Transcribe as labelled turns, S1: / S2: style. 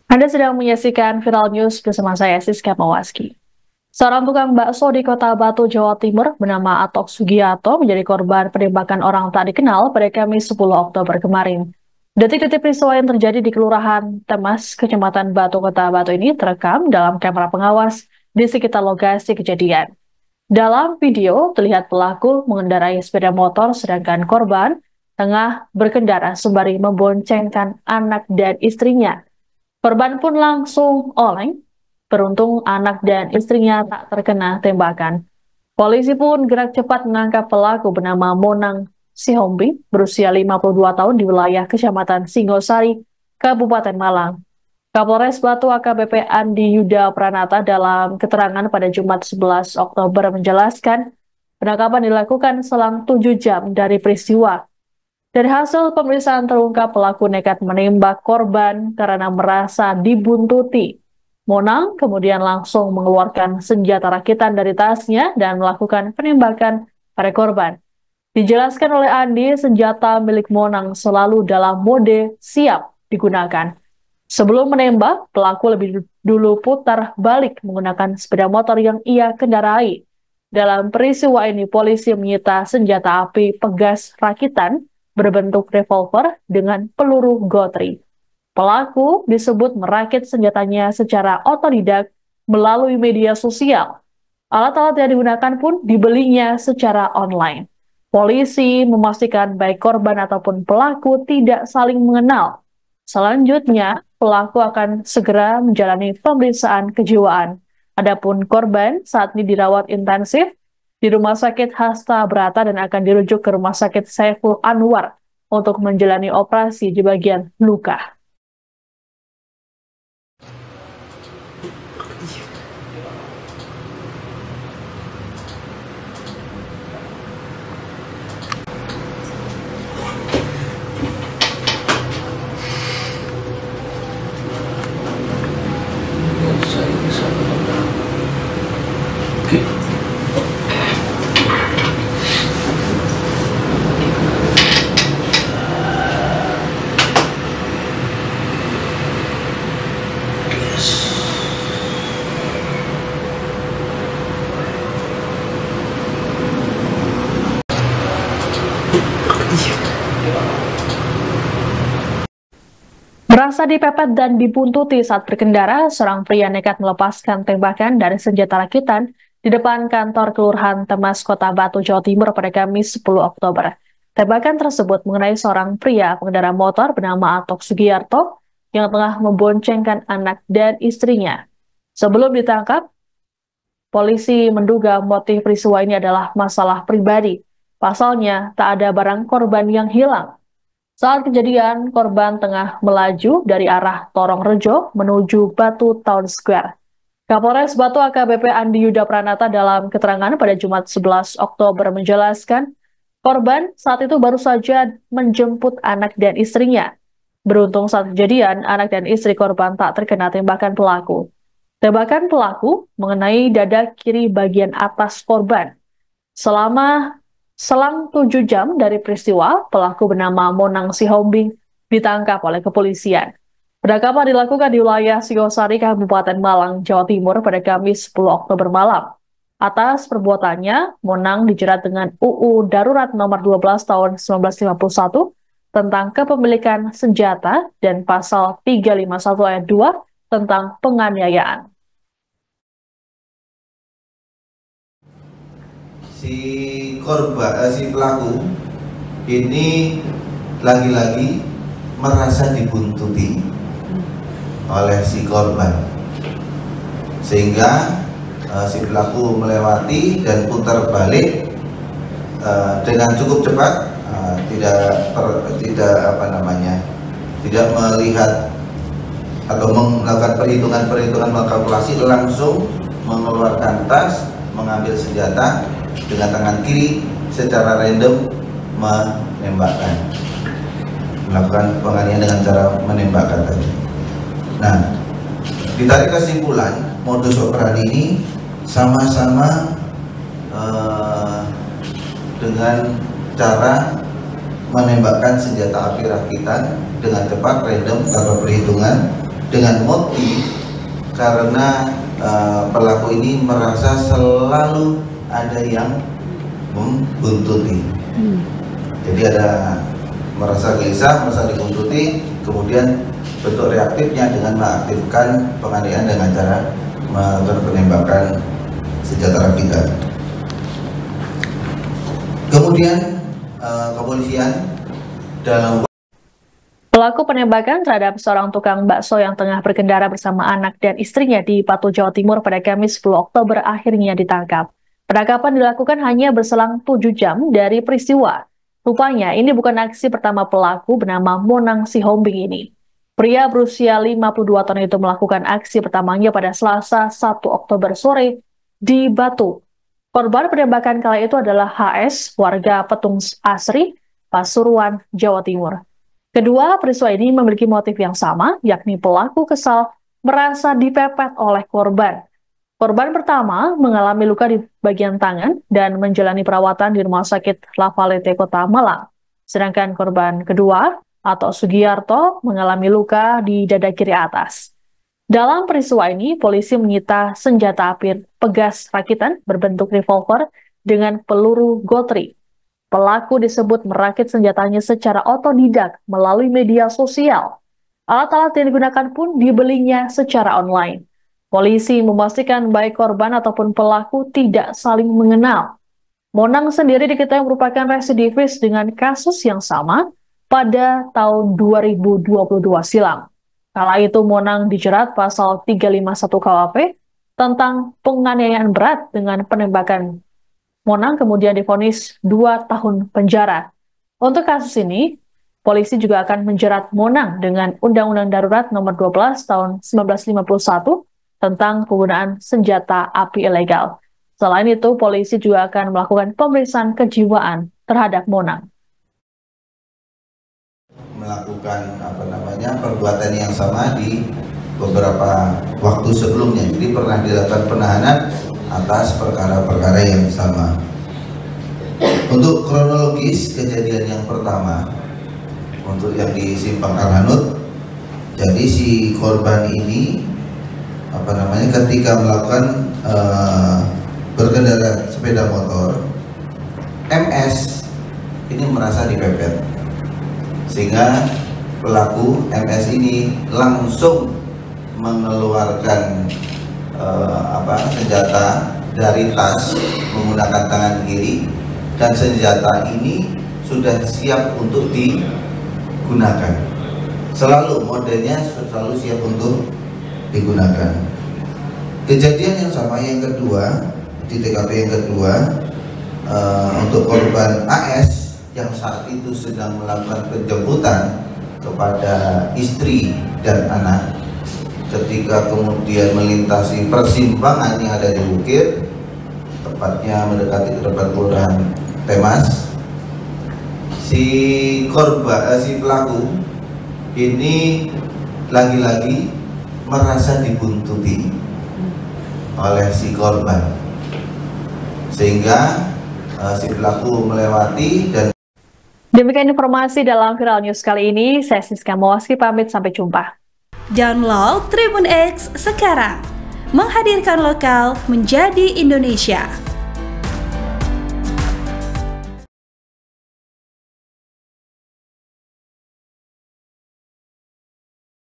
S1: Anda sedang menyaksikan Viral News bersama saya, Siska Mawaski. Seorang tukang bakso di Kota Batu, Jawa Timur bernama Atok Sugiarto menjadi korban penembakan orang tak dikenal pada Kamis 10 Oktober kemarin. Detik-detik peristiwa yang terjadi di Kelurahan Temas, Kecamatan Batu, Kota Batu ini terekam dalam kamera pengawas di sekitar lokasi kejadian. Dalam video, terlihat pelaku mengendarai sepeda motor sedangkan korban tengah berkendara sembari memboncengkan anak dan istrinya. Korban pun langsung oleng. Beruntung anak dan istrinya tak terkena tembakan. Polisi pun gerak cepat menangkap pelaku bernama Monang Sihombing, berusia 52 tahun di wilayah Kecamatan Singosari, Kabupaten Malang. Kapolres Batu AKBP Andi Yuda Pranata dalam keterangan pada Jumat 11 Oktober menjelaskan penangkapan dilakukan selang 7 jam dari peristiwa. Dari hasil pemeriksaan terungkap pelaku nekat menembak korban karena merasa dibuntuti. Monang kemudian langsung mengeluarkan senjata rakitan dari tasnya dan melakukan penembakan pada korban. Dijelaskan oleh Andi, senjata milik Monang selalu dalam mode siap digunakan. Sebelum menembak, pelaku lebih dulu putar balik menggunakan sepeda motor yang ia kendarai. Dalam peristiwa ini, polisi menyita senjata api pegas rakitan berbentuk revolver dengan peluru gotri. Pelaku disebut merakit senjatanya secara otodidak melalui media sosial. Alat-alat yang digunakan pun dibelinya secara online. Polisi memastikan baik korban ataupun pelaku tidak saling mengenal. Selanjutnya, pelaku akan segera menjalani pemeriksaan kejiwaan. Adapun korban saat ini dirawat intensif di Rumah Sakit Hasta Brata dan akan dirujuk ke Rumah Sakit Saiful Anwar untuk menjalani operasi di bagian luka. Merasa dipepet dan dibuntuti saat berkendara, seorang pria nekat melepaskan tembakan dari senjata rakitan di depan kantor Kelurahan Temas, Kota Batu, Jawa Timur pada Kamis 10 Oktober. Tembakan tersebut mengenai seorang pria pengendara motor bernama Atok Sugiarto yang tengah memboncengkan anak dan istrinya. Sebelum ditangkap, polisi menduga motif peristiwa ini adalah masalah pribadi. Pasalnya, tak ada barang korban yang hilang. Saat kejadian, korban tengah melaju dari arah Torongrejo menuju Batu Town Square. Kapolres Batu AKBP Andi Yuda Pranata dalam keterangan pada Jumat 11 Oktober menjelaskan, korban saat itu baru saja menjemput anak dan istrinya. Beruntung saat kejadian, anak dan istri korban tak terkena tembakan pelaku. Tembakan pelaku mengenai dada kiri bagian atas korban. Selang 7 jam dari peristiwa, pelaku bernama Monang Sihombing ditangkap oleh kepolisian. Penangkapan dilakukan di wilayah Singosari, Kabupaten Malang, Jawa Timur pada Kamis 10 Oktober malam. Atas perbuatannya, Monang dijerat dengan UU Darurat Nomor 12 Tahun 1951 tentang kepemilikan senjata dan Pasal 351 Ayat 2 tentang penganiayaan.
S2: Si pelaku ini lagi-lagi merasa dibuntuti oleh si korban, sehingga si pelaku melewati dan putar balik dengan cukup cepat, tidak melihat atau melakukan perhitungan kalkulasi, langsung mengeluarkan tas, mengambil senjata dengan tangan kiri secara random melakukan penganiayaan dengan cara menembakkan tadi. Nah, ditarik kesimpulan modus operandi ini sama-sama dengan cara menembakkan senjata api rakitan dengan cepat, random, tanpa perhitungan dengan motif karena pelaku ini merasa selalu ada yang membuntuti. Jadi ada merasa gelisah, merasa dibuntuti, kemudian bentuk reaktifnya dengan mengaktifkan penganiayaan dengan cara melakukan penembakan senjata rakitan. Kemudian kepolisian dalam
S1: Pelaku penembakan terhadap seorang tukang bakso yang tengah berkendara bersama anak dan istrinya di Patu, Jawa Timur pada Kamis 10 Oktober akhirnya ditangkap. Penangkapan dilakukan hanya berselang 7 jam dari peristiwa. Rupanya ini bukan aksi pertama pelaku bernama Monang Sihombing ini. Pria berusia 52 tahun itu melakukan aksi pertamanya pada Selasa 1 Oktober sore di Batu. Korban penembakan kala itu adalah HS, warga Petung Asri, Pasuruan, Jawa Timur. Kedua peristiwa ini memiliki motif yang sama, yakni pelaku kesal merasa dipepet oleh korban. Korban pertama mengalami luka di bagian tangan dan menjalani perawatan di Rumah Sakit Lavalete Kota Malang. Sedangkan korban kedua, atau Sugiarto, mengalami luka di dada kiri atas. Dalam peristiwa ini, polisi menyita senjata api pegas rakitan berbentuk revolver dengan peluru gotri. Pelaku disebut merakit senjatanya secara otodidak melalui media sosial. Alat-alat yang digunakan pun dibelinya secara online. Polisi memastikan baik korban ataupun pelaku tidak saling mengenal. Monang sendiri diketahui merupakan residivis dengan kasus yang sama pada tahun 2022 silam. Kala itu Monang dijerat pasal 351 KUHP tentang penganiayaan berat dengan penembakan. Monang kemudian divonis 2 tahun penjara. Untuk kasus ini, polisi juga akan menjerat Monang dengan Undang-Undang Darurat Nomor 12 Tahun 1951 tentang penggunaan senjata api ilegal. Selain itu, polisi juga akan melakukan pemeriksaan kejiwaan terhadap Monang.
S2: Melakukan perbuatan yang sama di beberapa waktu sebelumnya. Jadi pernah dilakukan penahanan atas perkara-perkara yang sama. Untuk kronologis kejadian yang pertama, untuk yang di Simpang Al-Hanud, jadi si korban ini ketika melakukan berkendara sepeda motor, MS ini merasa dipepet, sehingga pelaku MS ini langsung mengeluarkan senjata dari tas menggunakan tangan kiri, dan senjata ini sudah siap untuk digunakan. Selalu modelnya selalu siap untuk digunakan. Kejadian yang sama yang kedua di TKP yang kedua, untuk korban AS yang saat itu sedang melakukan penjemputan kepada istri dan anak. Ketika kemudian melintasi persimpangan yang ada di Bukit, tepatnya mendekati ke depan Kelurahan Temas, si pelaku ini lagi-lagi merasa dibuntuti oleh si korban, sehingga si pelaku melewati. Dan
S1: demikian informasi dalam Viral News kali ini. Saya Siska Mawaski pamit, sampai jumpa.
S3: Download Tribun X sekarang, menghadirkan lokal menjadi Indonesia.